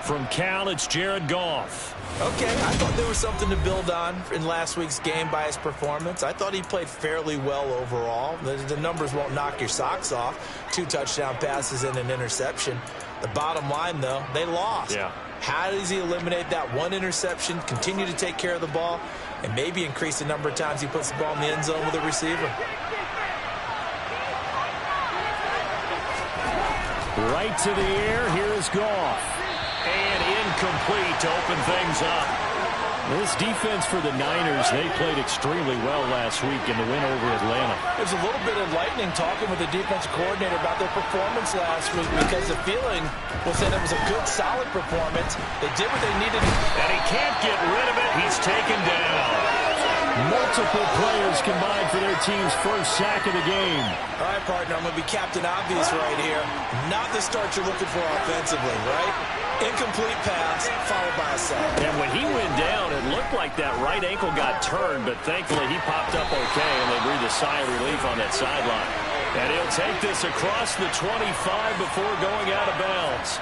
From Cal, it's Jared Goff. Okay, I thought there was something to build on in last week's game by his performance. I thought he played fairly well overall. The numbers won't knock your socks off. 2 touchdown passes and an interception. The bottom line, though, they lost. Yeah. How does he eliminate that one interception, continue to take care of the ball, and maybe increase the number of times he puts the ball in the end zone with a receiver? Right to the air, here is Goff. And incomplete to open things up. This defense for the Niners, they played extremely well last week in the win over Atlanta. There's a little bit enlightening talking with the defensive coordinator about their performance last week because the feeling was that it was a good, solid performance. They did what they needed. And he can't get rid of it. He's taken down. Multiple players combined for their team's first sack of the game. All right, partner, I'm going to be Captain Obvious right here. Not the start you're looking for offensively, right? Incomplete pass, followed by a sack. And when he went down, it looked like that right ankle got turned, but thankfully he popped up okay, and they breathed a sigh of relief on that sideline. And he'll take this across the 25 before going out of bounds.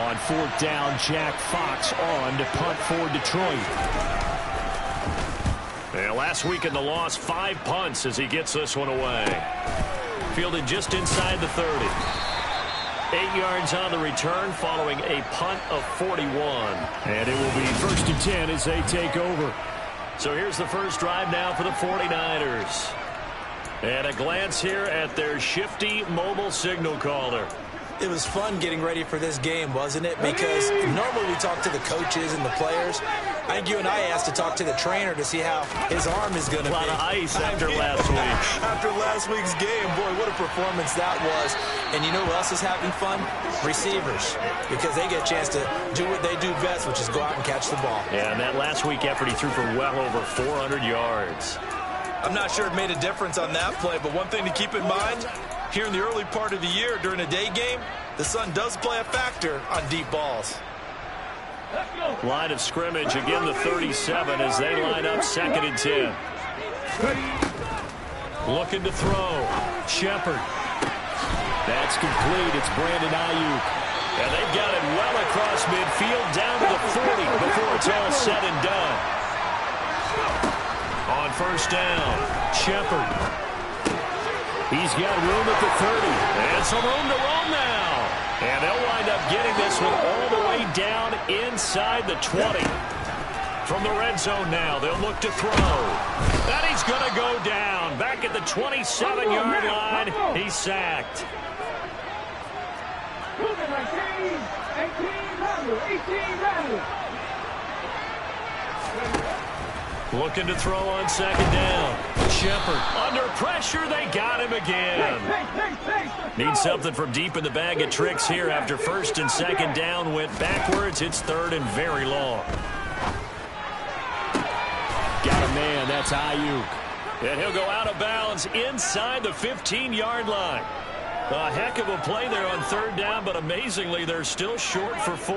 On 4th down, Jack Fox on to punt for Detroit. And last week in the loss, 5 punts as he gets this one away. Fielded just inside the 30. 8 yards on the return following a punt of 41. And it will be 1st and 10 as they take over. So here's the first drive now for the 49ers. And a glance here at their shifty mobile signal caller. It was fun getting ready for this game, wasn't it? Because normally we talk to the coaches and the players. I think you and I asked to talk to the trainer to see how his arm is going to be. A lot of ice after last week. After last week's game, boy, what a performance that was. And you know who else is having fun? Receivers. Because they get a chance to do what they do best, which is go out and catch the ball. Yeah, and that last week effort, he threw for well over 400 yards. I'm not sure it made a difference on that play, but one thing to keep in mind, here in the early part of the year during a day game, the sun does play a factor on deep balls. Line of scrimmage, again the 37 as they line up 2nd and 10. Looking to throw. Shepard. That's complete. It's Brandon Ayuk. And they've got it well across midfield down to the 40 before it's all said and done. On 1st down, Shepard. He's got room at the 30. And some room to roam now. And they'll wind up getting this one all the way down inside the 20. From the red zone now, they'll look to throw. And he's going to go down. Back at the 27-yard line, he's sacked. Looking to throw on 2nd down. Shepard under pressure. They got him again. Need something from deep in the bag of tricks here after 1st and 2nd down went backwards. It's 3rd and very long. Got a man. That's Ayuk. And he'll go out of bounds inside the 15-yard line. A heck of a play there on 3rd down, but amazingly, they're still short for 4th.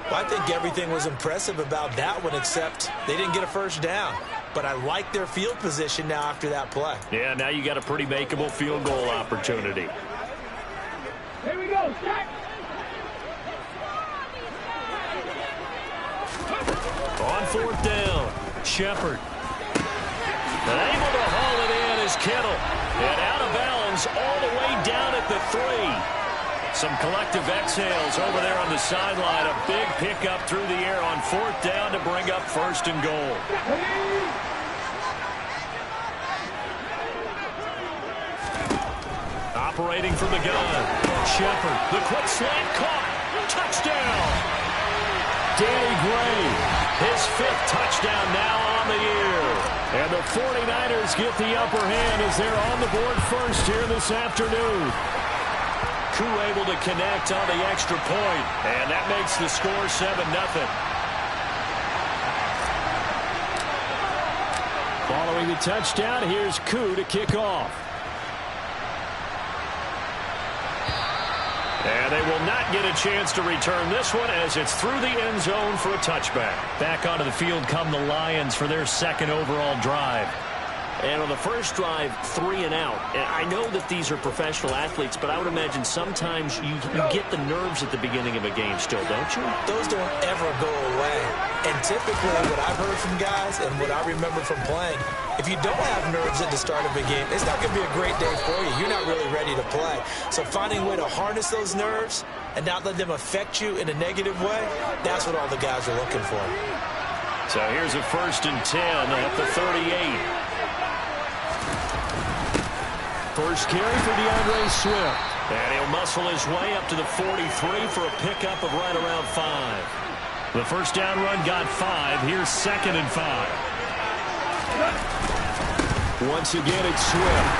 Well, I think everything was impressive about that one, except they didn't get a 1st down. But I like their field position now after that play. Yeah, now you got a pretty makeable field goal opportunity. Here we go, Jack. On 4th down, Shepard. And able to haul it in is Kittle. And out of bounds all the way down at the 3. Some collective exhales over there on the sideline. A big pickup through the air on 4th down to bring up 1st and goal. Operating from the gun. Shepard, the quick slant caught. Touchdown. Danny Gray, his 5th touchdown now on the year. And the 49ers get the upper hand as they're on the board first here this afternoon. Koo able to connect on the extra point, and that makes the score 7-0. Following the touchdown, here's Koo to kick off. And they will not get a chance to return this one as it's through the end zone for a touchback. Back onto the field come the Lions for their 2nd overall drive. And on the first drive, 3 and out. And I know that these are professional athletes, but I would imagine sometimes you get the nerves at the beginning of a game still, don't you? Those don't ever go away. And typically what I've heard from guys and what I remember from playing, if you don't have nerves at the start of a game, it's not going to be a great day for you. You're not really ready to play. So finding a way to harness those nerves and not let them affect you in a negative way, that's what all the guys are looking for. So here's a 1st and 10 at the 38. First carry for DeAndre Swift. And he'll muscle his way up to the 43 for a pickup of right around 5. The first down run got 5. Here's 2nd and 5. Once again, it's Swift.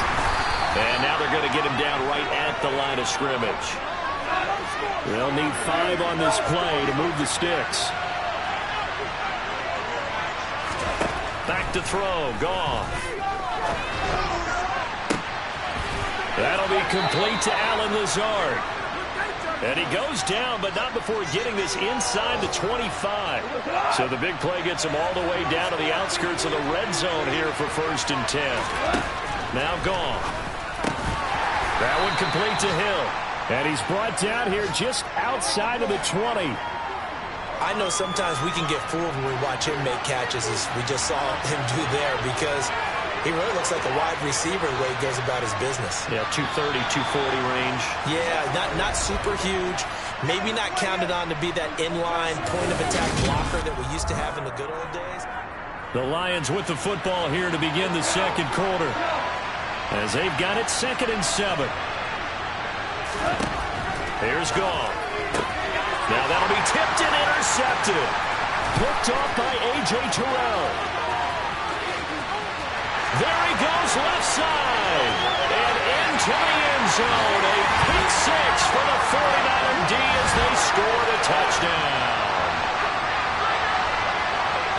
And now they're going to get him down right at the line of scrimmage. They'll need 5 on this play to move the sticks. Back to throw. Goff. That'll be complete to Allen Lazard. And he goes down, but not before getting this inside the 25. So the big play gets him all the way down to the outskirts of the red zone here for 1st and 10. Now Goff. That one complete to Hill. And he's brought down here just outside of the 20. I know sometimes we can get fooled when we watch him make catches, as we just saw him do there, because he really looks like a wide receiver the way he goes about his business. Yeah, 230, 240 range. Yeah, not super huge. Maybe not counted on to be that inline point-of-attack blocker that we used to have in the good old days. The Lions with the football here to begin the second quarter, as they've got it 2nd and 7. Here's Goff. Now that'll be tipped and intercepted. Picked off by A.J. Terrell. There he goes, left side. And into the end zone. A pick 6 for the 49er D as they scored a touchdown.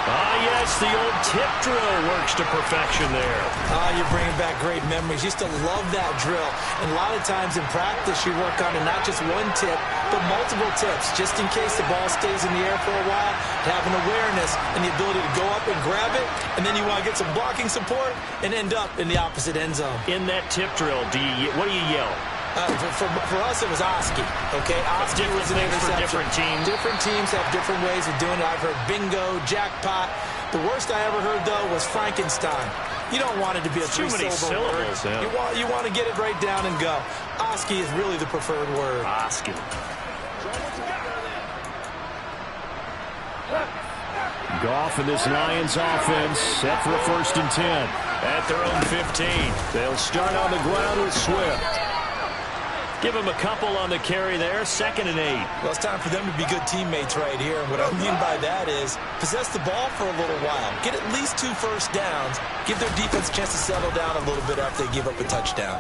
Ah, yes, the old tip drill works to perfection there. You're bringing back great memories. Used to love that drill. And a lot of times in practice, you work on it, not just one tip, but multiple tips, just in case the ball stays in the air for a while. Having awareness and the ability to go up and grab it, and then you want to get some blocking support and end up in the opposite end zone. In that tip drill, what do you yell? For us, it was Oski. Okay, Oski was an interception. Different teams. Different teams have different ways of doing it. I've heard bingo, jackpot. The worst I ever heard, though, was Frankenstein. You don't want it to be a three-syllable word. Yeah. You want to get it right down and go. Oski is really the preferred word. Oski. Goff and this Lions offense set for a 1st and 10 at their own 15. They'll start on the ground with Swift. Give him a couple on the carry there, 2nd and 8. Well, it's time for them to be good teammates right here. And what I mean by that is possess the ball for a little while. Get at least 2 first downs. Give their defense a chance to settle down a little bit after they give up a touchdown.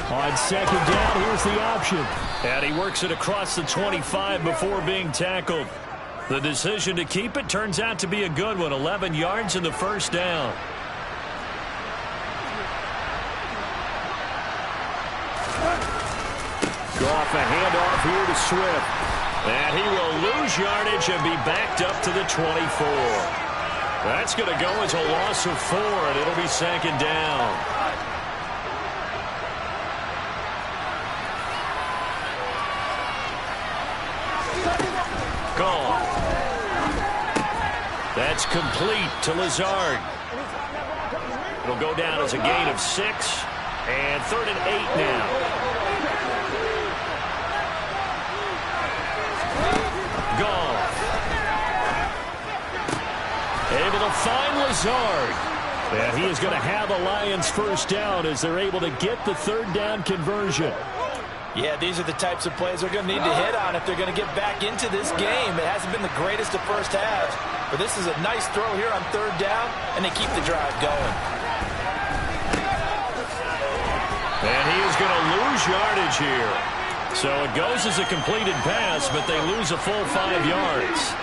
On 2nd down, here's the option. And he works it across the 25 before being tackled. The decision to keep it turns out to be a good one. 11 yards in the first down. Goff, a handoff here to Swift. And he will lose yardage and be backed up to the 24. That's going to go as a loss of 4, and it'll be 2nd down. Goff. That's complete to Lazard. It'll go down as a gain of 6, and 3rd and 8 now. Goff. Able to find Lazard. And he is going to have a Lions first down as they're able to get the 3rd down conversion. Yeah, these are the types of plays they're going to need to hit on if they're going to get back into this game. It hasn't been the greatest of first halves, but this is a nice throw here on 3rd down, and they keep the drive going. And he is going to lose yardage here. So it goes as a completed pass, but they lose a full 5 yards.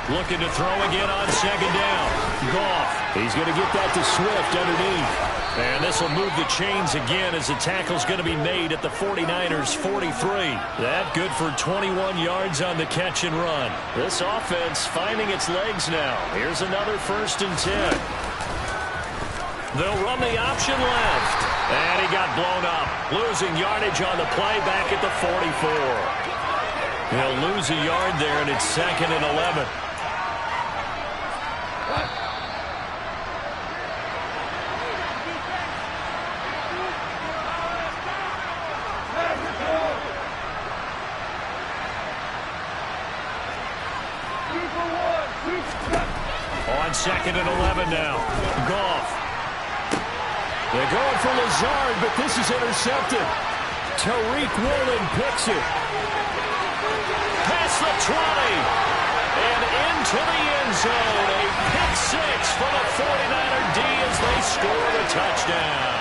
Looking to throw again on second down. Goff. He's going to get that to Swift underneath. And this will move the chains again as the tackle's going to be made at the 49ers 43. That good for 21 yards on the catch and run. This offense finding its legs now. Here's another 1st and 10. They'll run the option left. And he got blown up. Losing yardage on the play back at the 44. He'll lose a yard there, and it's 2nd and 11. On 2nd and 11 now. Goff. They're going for Lazard, but this is intercepted. Tariq Woolen picks it. Past the 20. And into the end zone. A pick 6 for the 49er D as they score the touchdown.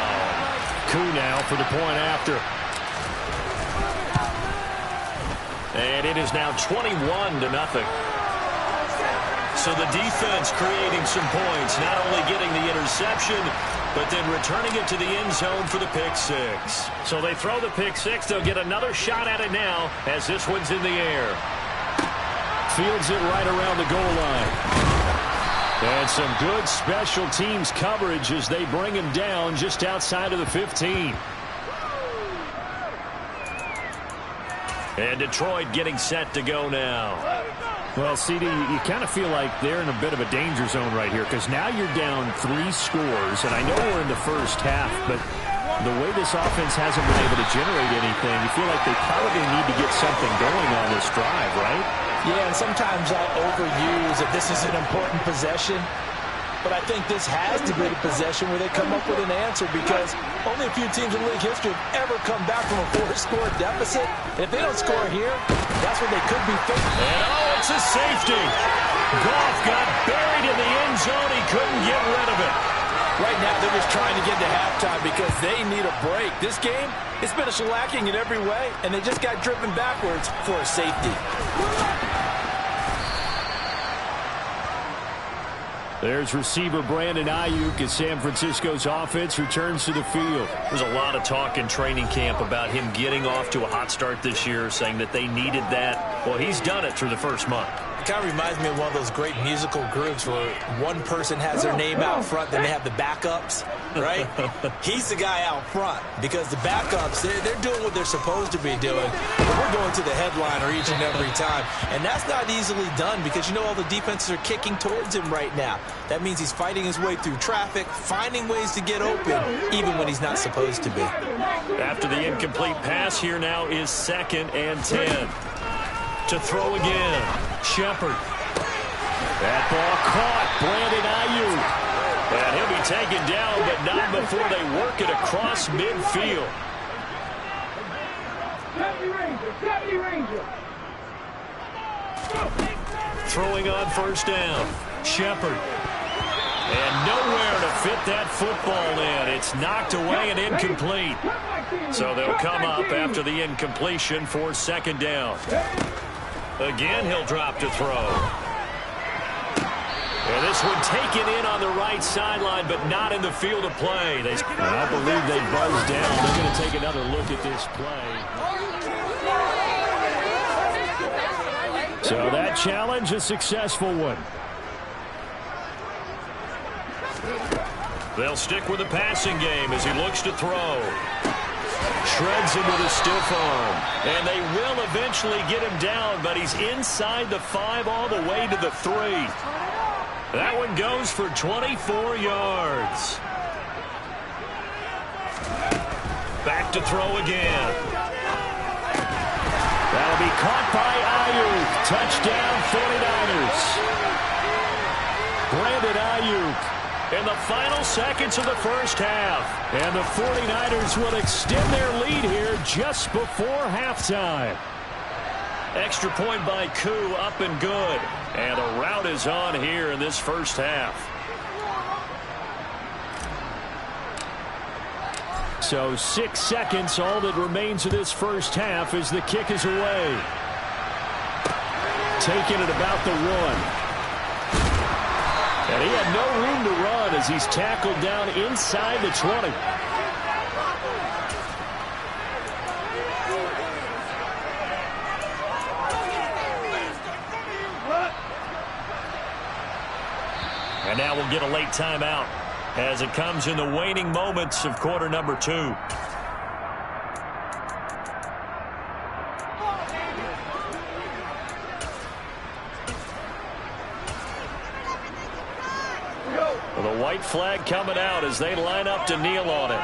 Koo now for the point after. And it is now 21-0. So the defense creating some points, not only getting the interception, but then returning it to the end zone for the pick 6. So they throw the pick 6. They'll get another shot at it now as this one's in the air. Fields it right around the goal line. And some good special teams coverage as they bring him down just outside of the 15. And Detroit getting set to go now. Well, CD, you kind of feel like they're in a bit of a danger zone right here because now you're down 3 scores, and I know we're in the first half, but the way this offense hasn't been able to generate anything, you feel like they probably need to get something going on this drive, right? Yeah, and sometimes I'll overuse that this is an important possession. But I think this has to be the possession where they come up with an answer because only a few teams in league history have ever come back from a 4-score deficit. And if they don't score here, that's when they could be facing. And oh, it's a safety. Goff got buried in the end zone. He couldn't get rid of it. Right now, they're just trying to get to halftime because they need a break. This game, it's been a shellacking in every way, and they just got driven backwards for a safety. There's receiver Brandon Ayuk as San Francisco's offense returns to the field. There's a lot of talk in training camp about him getting off to a hot start this year, saying that they needed that. Well, he's done it through the first month. It kind of reminds me of one of those great musical groups where one person has their name out front, then they have the backups, right? He's the guy out front because the backups, they're doing what they're supposed to be doing. But we're going to the headliner each and every time. And that's not easily done because, you know, all the defenses are kicking towards him right now. That means he's fighting his way through traffic, finding ways to get open, even when he's not supposed to be. After the incomplete pass, here now is 2nd and 10. To throw again, Shepard. That ball caught, Brandon Ayuk. And he'll be taken down, but not before they work it across midfield. Throwing on 1st down, Shepard. And nowhere to fit that football in. It's knocked away and incomplete. So they'll come up after the incompletion for 2nd down. Again, he'll drop to throw. And this one taken in on the right sideline, but not in the field of play. I believe they buzzed down. They're going to take another look at this play. So that challenge, a successful one. They'll stick with the passing game as he looks to throw. Shreds him with a stiff arm. And they will eventually get him down, but he's inside the 5 all the way to the 3. That one goes for 24 yards. Back to throw again. That'll be caught by Ayuk. Touchdown 49ers. Brandon Ayuk. In the final seconds of the first half. And the 49ers will extend their lead here just before halftime. Extra point by Koo, up and good. And a rout is on here in this first half. So 6 seconds, all that remains of this first half as the kick is away. Taken at about the 1. And he had no room to run as he's tackled down inside the 20. And now we'll get a late timeout as it comes in the waning moments of quarter number 2. The white flag coming out as they line up to kneel on it.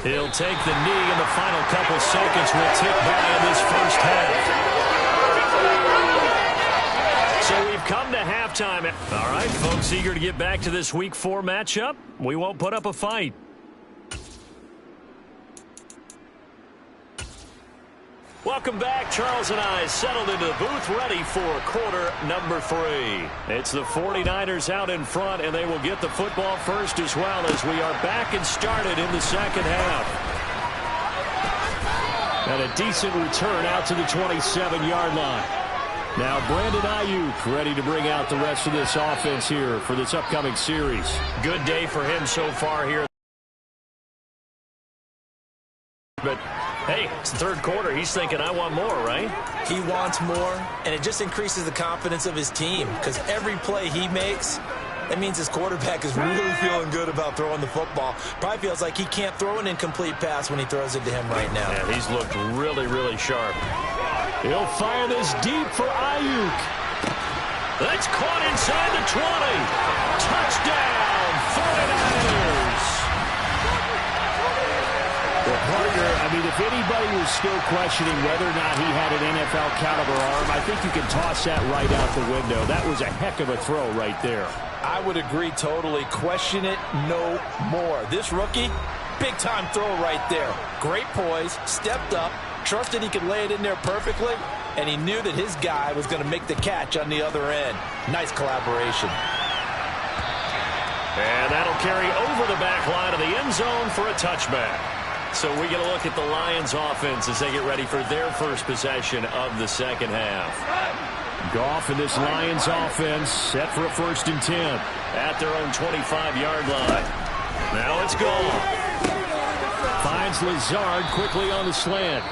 He'll take the knee, and the final couple seconds will tick by in this first half. So we've come to halftime. All right, folks, eager to get back to this Week 4 matchup. We won't put up a fight. Welcome back. Charles and I settled into the booth ready for quarter number 3. It's the 49ers out in front, and they will get the football first as well as we are back and started in the second half. And a decent return out to the 27-yard line. Now Brandon Ayuk ready to bring out the rest of this offense here for this upcoming series. Good day for him so far here. But, hey, it's the third quarter. He's thinking, I want more, right? He wants more, and it just increases the confidence of his team because every play he makes, that means his quarterback is really feeling good about throwing the football. Probably feels like he can't throw an incomplete pass when he throws it to him right now. Yeah, he's looked really, really sharp. He'll fire this deep for Ayuk. That's caught inside the 20. Touchdown, 49ers. Well, partner, I mean, if anybody was still questioning whether or not he had an NFL caliber arm, I think you can toss that right out the window. That was a heck of a throw right there. I would agree totally. Question it no more. This rookie, big-time throw right there. Great poise, stepped up, trusted he could lay it in there perfectly, and he knew that his guy was going to make the catch on the other end. Nice collaboration. And that'll carry over the back line of the end zone for a touchback. So we get a look at the Lions offense as they get ready for their first possession of the second half. Goff in this Lions offense set for a 1st and 10. At their own 25-yard line. Now it's Goff. Finds Lazard quickly on the slant.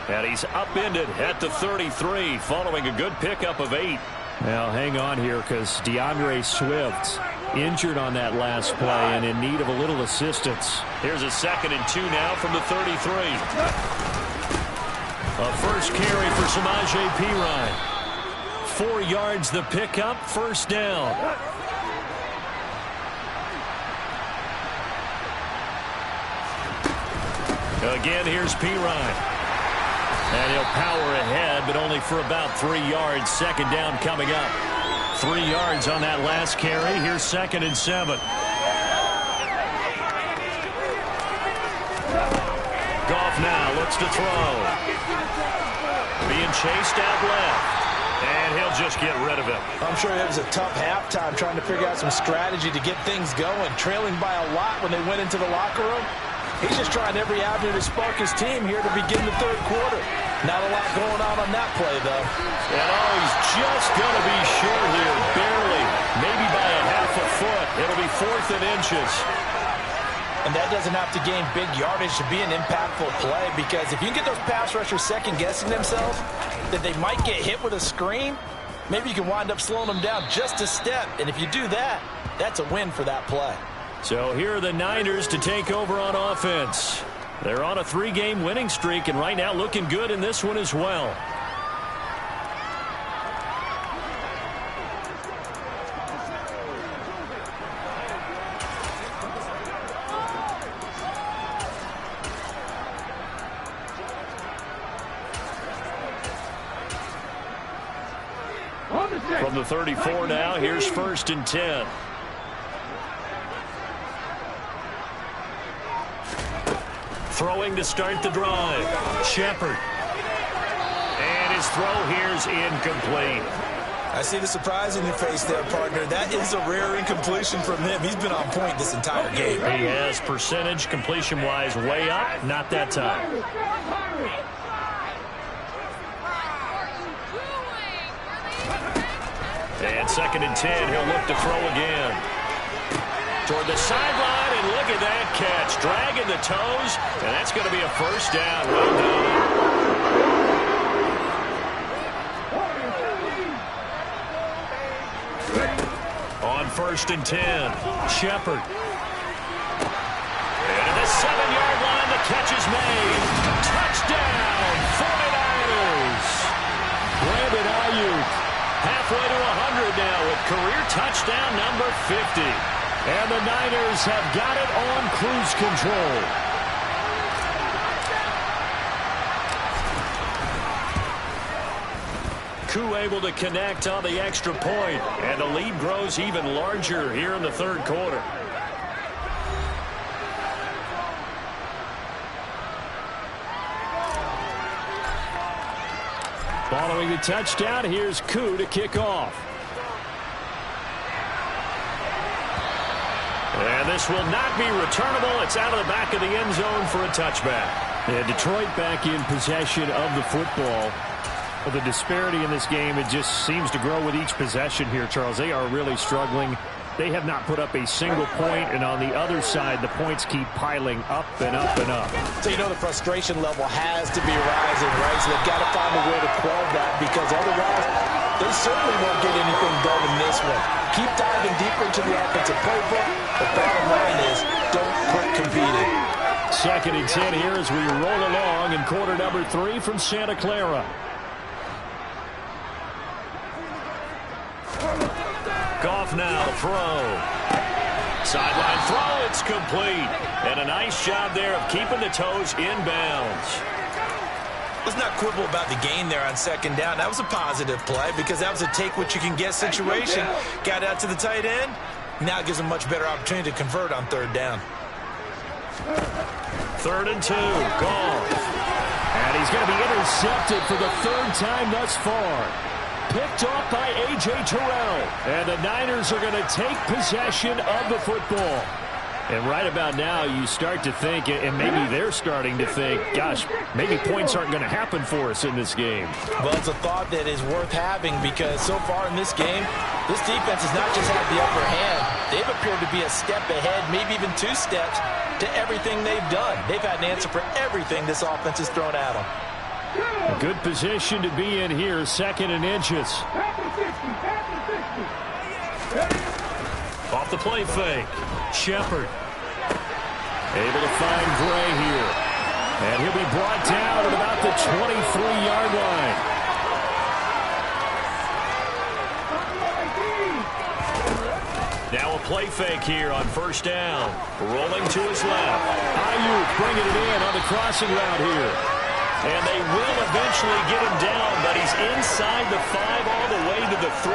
And he's upended at the 33 following a good pickup of 8. Now hang on here because DeAndre Swift injured on that last play and in need of a little assistance. Here's a 2nd and 2 now from the 33. A first carry for Samaje Perine. 4 yards the pickup, first down. Again, here's Perine. And he'll power ahead, but only for about 3 yards. 2nd down coming up. 3 yards on that last carry. Here's 2nd and 7. Goff now looks to throw. Being chased out left. And he'll just get rid of it. I'm sure it was a tough halftime trying to figure out some strategy to get things going. Trailing by a lot when they went into the locker room. He's just trying every avenue to spark his team here to begin the third quarter. Not a lot going on that play, though. And he's just going to be short here, barely. Maybe by a half a foot. It'll be 4th and inches. And that doesn't have to gain big yardage to be an impactful play because if you can get those pass rushers second-guessing themselves that they might get hit with a screen, maybe you can wind up slowing them down just a step. And if you do that, that's a win for that play. So here are the Niners to take over on offense. They're on a 3-game winning streak, and right now looking good in this one as well. From the 34 now, here's 1st and 10. Throwing to start the drive. Shepard. And his throw here's incomplete. I see the surprise in your face there, partner. That is a rare incompletion from him. He's been on point this entire game. He has percentage completion-wise way up. Not that time. And 2nd and 10, he'll look to throw again. Toward the sideline, and look at that catch. Dragging the toes, and that's going to be a first down. Well done. On 1st and 10, Shepard. And at the 7-yard line, the catch is made. Touchdown, 49ers. Brandon Ayuk halfway to 100 now with career touchdown number 50. And the Niners have got it on cruise control. Koo able to connect on the extra point, and the lead grows even larger here in the 3rd quarter. Following the touchdown, here's Koo to kick off. And this will not be returnable. It's out of the back of the end zone for a touchback. And Detroit back in possession of the football. Well, the disparity in this game, it just seems to grow with each possession here, Charles. They are really struggling. They have not put up a single point, and on the other side, the points keep piling up and up and up. So you know the frustration level has to be rising, right? So they've got to find a way to quell that, because otherwise they certainly won't get anything done in this one. Keep diving deeper into the offensive playbook. The bottom line is don't quit competing. 2nd and 10 here as we roll along in quarter number 3 from Santa Clara. Goff now throw. Sideline throw, it's complete. And a nice job there of keeping the toes in bounds. Let's not quibble about the gain there on 2nd down. That was a positive play because that was a take-what-you-can-get situation. Got out to the tight end. Now it gives him a much better opportunity to convert on 3rd down. 3rd and 2, Goff. And he's going to be intercepted for the 3rd time thus far. Picked off by A.J. Terrell. And the Niners are going to take possession of the football. And right about now, you start to think, and maybe they're starting to think, gosh, maybe points aren't going to happen for us in this game. Well, it's a thought that is worth having because so far in this game, this defense has not just had the upper hand. They've appeared to be a step ahead, maybe even 2 steps to everything they've done. They've had an answer for everything this offense has thrown at them. A good position to be in here, 2nd and inches. Off the play fake. Shepard. Able to find Gray here. And he'll be brought down at about the 23-yard line. Now a play fake here on 1st down. Rolling to his left. Ayuk bringing it in on the crossing route here. And they will eventually get him down, but he's inside the 5 all the way to the 3.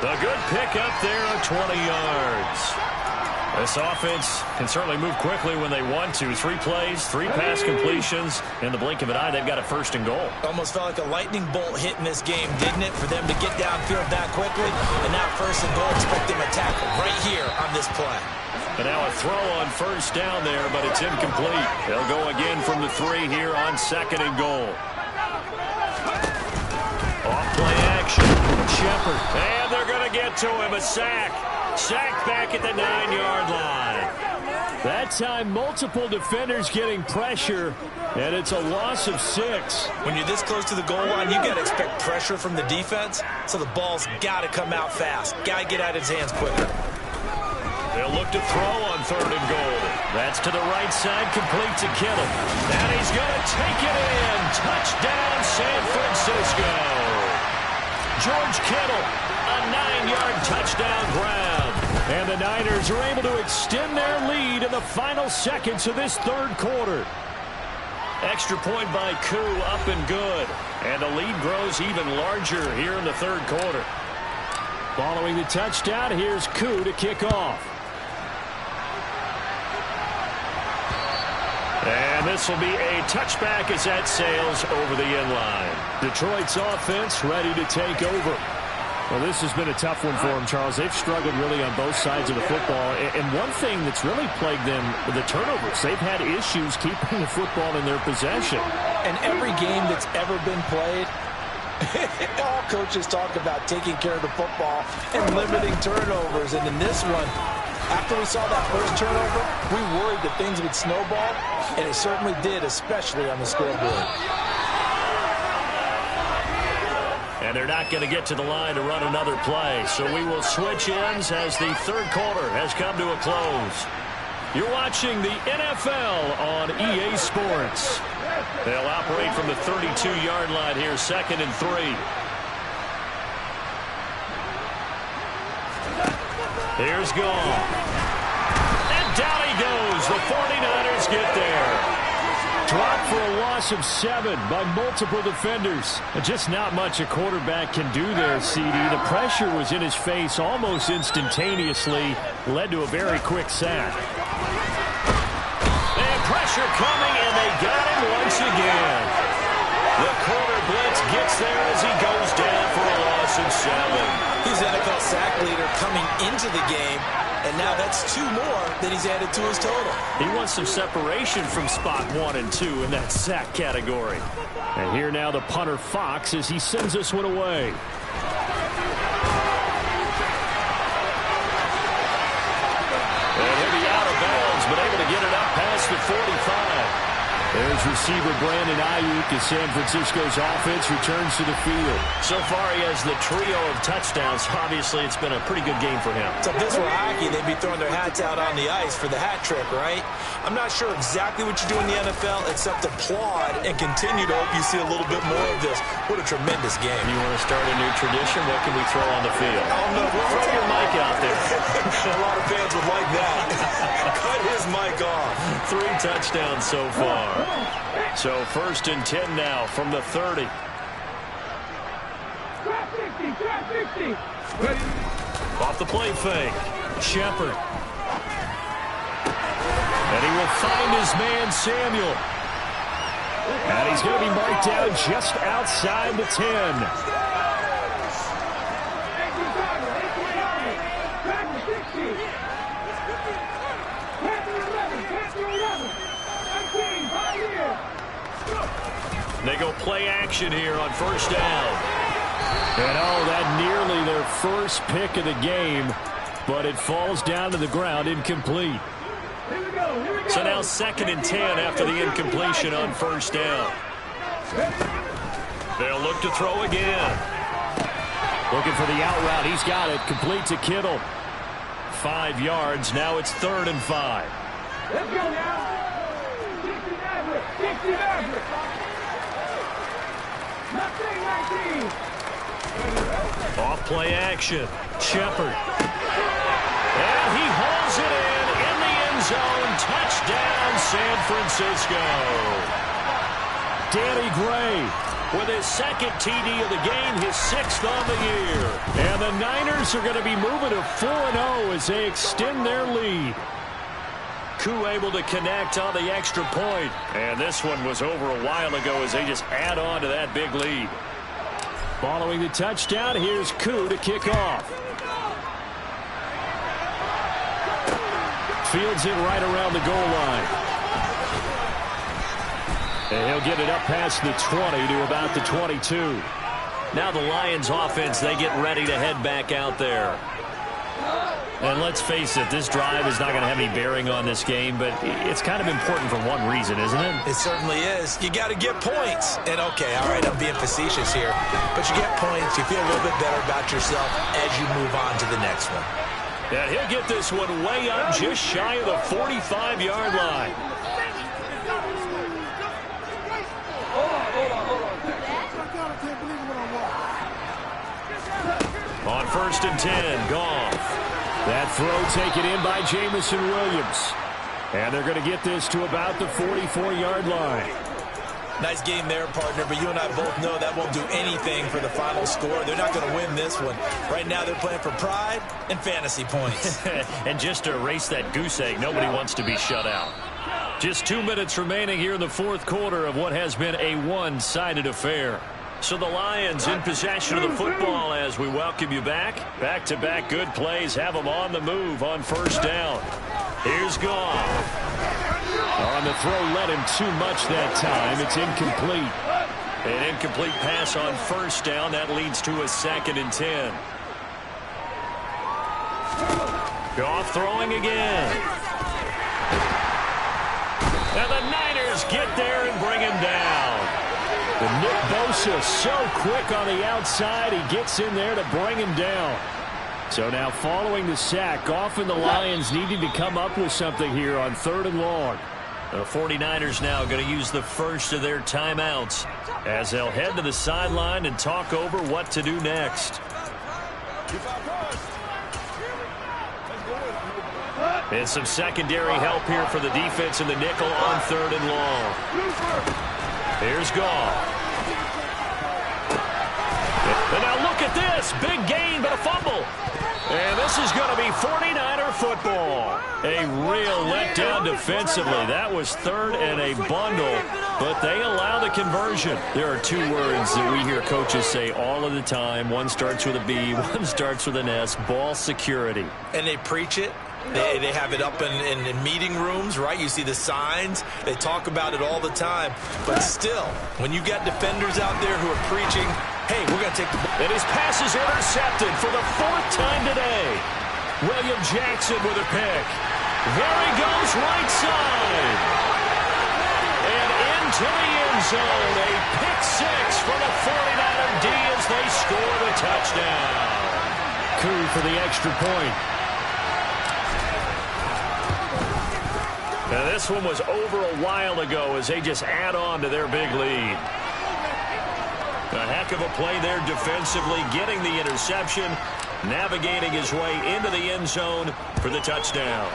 A good pickup there of 20 yards. This offense can certainly move quickly when they want to. 3 plays, 3 pass completions. In the blink of an eye, they've got a 1st and goal. Almost felt like a lightning bolt hit in this game, didn't it? For them to get downfield that quickly. And now 1st and goal, expect them to tackle right here on this play. And now a throw on 1st down there, but it's incomplete. They'll go again from the 3 here on 2nd and goal. Off play action. Shepard. And they're going to get to him. A sack. Sack back at the 9-yard line. That time, multiple defenders getting pressure, and it's a loss of 6. When you're this close to the goal line, you got to expect pressure from the defense, so the ball's got to come out fast. Got to get out of his hands quicker. They'll look to throw on 3rd and goal. That's to the right side, complete to Kittle. And he's going to take it in. Touchdown, San Francisco. George Kittle, a 9-yard touchdown grab. And the Niners are able to extend their lead in the final seconds of this 3rd quarter. Extra point by Koo, up and good. And the lead grows even larger here in the 3rd quarter. Following the touchdown, here's Koo to kick off. And this will be a touchback as that sails over the end line. Detroit's offense ready to take over. Well, this has been a tough one for them, Charles. They've struggled really on both sides of the football. And one thing that's really plagued them, the turnovers. They've had issues keeping the football in their possession. And every game that's ever been played All coaches talk about taking care of the football and limiting turnovers. And in this one, after we saw that first turnover, we worried that things would snowball, and it certainly did, especially on the scoreboard. And they're not going to get to the line to run another play. So we will switch ends as the third quarter has come to a close. You're watching the NFL on EA Sports. They'll operate from the 32-yard line here, 2nd and 3. Here's Gall. And down he goes. The 49ers get there. Dropped for a loss of 7 by multiple defenders. Just not much a quarterback can do there, CD. The pressure was in his face almost instantaneously. Led to a very quick sack. And pressure coming, and they got him once again. The corner blitz gets there as he goes down for a loss of 7. He's NFL sack leader coming into the game, and now that's 2 more that he's added to his total. He wants some separation from spot 1 and 2 in that sack category. And here now the punter Fox as he sends this one away. And he'll be out of bounds, but able to get it up past the 45. There's receiver Brandon Ayuk as San Francisco's offense returns to the field. So far, he has the trio of touchdowns. Obviously, it's been a pretty good game for him. So if this were hockey, they'd be throwing their hats out on the ice for the hat trick, right? I'm not sure exactly what you do in the NFL except applaud and continue to hope you see a little bit more of this. What a tremendous game. You want to start a new tradition? What can we throw on the field? Oh, no. Throw your mic out there. A lot of fans would like that. Cut his mic off. 3 touchdowns so far. So 1st and 10 now from the 30. Trap 60. Off the play fake. Shepard. And he will find his man Samuel. And he's going to be marked down just outside the 10. They go play action here on 1st down. And that nearly their first pick of the game, but it falls down to the ground incomplete. So now 2nd and 10 after the incompletion on 1st down. They'll look to throw again. Looking for the out route. He's got it. Complete to Kittle. 5 yards. Now it's 3rd and 5. Let's go now. 60 Maverick. Off play action. Shepard. And he hauls it in the end zone. Touchdown, San Francisco. Danny Gray with his 2nd TD of the game, his 6th on the year. And the Niners are going to be moving to 4-0 as they extend their lead. Koo able to connect on the extra point. And this one was over a while ago as they just add on to that big lead. Following the touchdown, here's Koo to kick off. Fields it right around the goal line. And he'll get it up past the 20 to about the 22. Now the Lions offense, they get ready to head back out there. And let's face it, this drive is not going to have any bearing on this game, but it's kind of important for one reason, isn't it? It certainly is. You got to get points. And, okay, all right, I'm being facetious here. But you get points, you feel a little bit better about yourself as you move on to the next one. And he'll get this one way up just shy of the 45-yard line. On 1st and 10, Goff. That throw taken in by Jamison Williams. And they're going to get this to about the 44-yard line. Nice game there, partner, but you and I both know that won't do anything for the final score. They're not going to win this one. Right now they're playing for pride and fantasy points. And just to erase that goose egg, nobody wants to be shut out. Just 2 minutes remaining here in the 4th quarter of what has been a one-sided affair. So the Lions in possession of the football as we welcome you back. Back-to-back good plays have them on the move on 1st down. Here's Goff. On the throw, led him too much that time. It's incomplete. An incomplete pass on first down. That leads to a 2nd and 10. Goff throwing again. And the Niners get there and bring him down. And Nick Bosa so quick on the outside. He gets in there to bring him down. So now following the sack, Goff and the Lions needing to come up with something here on 3rd and long. The 49ers now going to use the first of their timeouts as they'll head to the sideline and talk over what to do next. And some secondary help here for the defense in the nickel on 3rd and long. Here's Goff. And now look at this. Big gain, but a fumble. And this is going to be 49er football. A real letdown defensively. That was 3rd and a bundle, but they allow the conversion. There are 2 words that we hear coaches say all of the time. One starts with a B, one starts with an S, ball security. And they preach it. They have it up in meeting rooms, right? You see the signs. They talk about it all the time. But still, when you got defenders out there who are preaching, hey, we're going to take the ball. And his pass is intercepted for the 4th time today. William Jackson with a pick. There he goes, right side. And into the end zone. A pick 6 for the 49er D as they score the touchdown. Coup for the extra point. Now this one was over a while ago as they just add on to their big lead. A heck of a play there defensively, getting the interception, navigating his way into the end zone for the touchdown.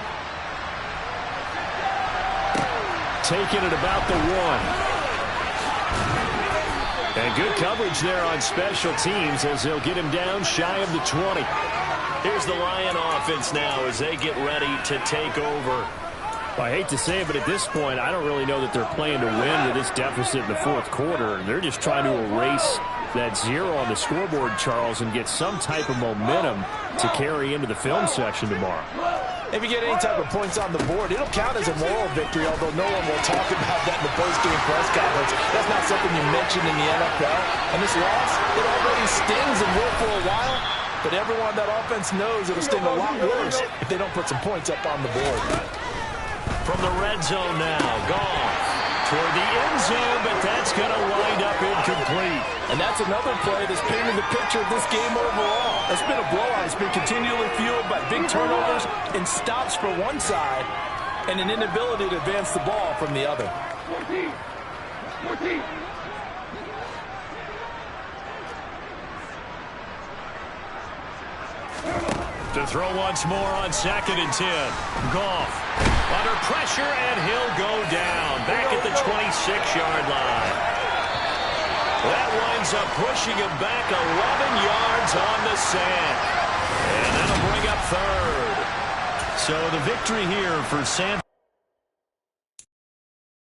Taking it about the 1. And good coverage there on special teams as they'll get him down shy of the 20. Here's the Lion offense now as they get ready to take over. Well, I hate to say it, but at this point, I don't really know that they're playing to win with this deficit in the 4th quarter. They're just trying to erase that 0 on the scoreboard, Charles, and get some type of momentum to carry into the film section tomorrow. If you get any type of points on the board, it'll count as a moral victory, although no one will talk about that in the post-game press conference. That's not something you mention in the NFL. And this loss, it already stings and will for a while, but everyone on that offense knows it'll sting a lot worse if they don't put some points up on the board. From the red zone now, Goff toward the end zone, but that's going to wind up incomplete. And that's another play that's painted the picture of this game overall. It's been a blowout. It's been continually fueled by big turnovers and stops for one side and an inability to advance the ball from the other. 14. To throw once more on 2nd and 10. Goff under pressure, and he'll go down back at the 26-yard line. That winds up pushing him back 11 yards on the sack. And that'll bring up 3rd. So the victory here for San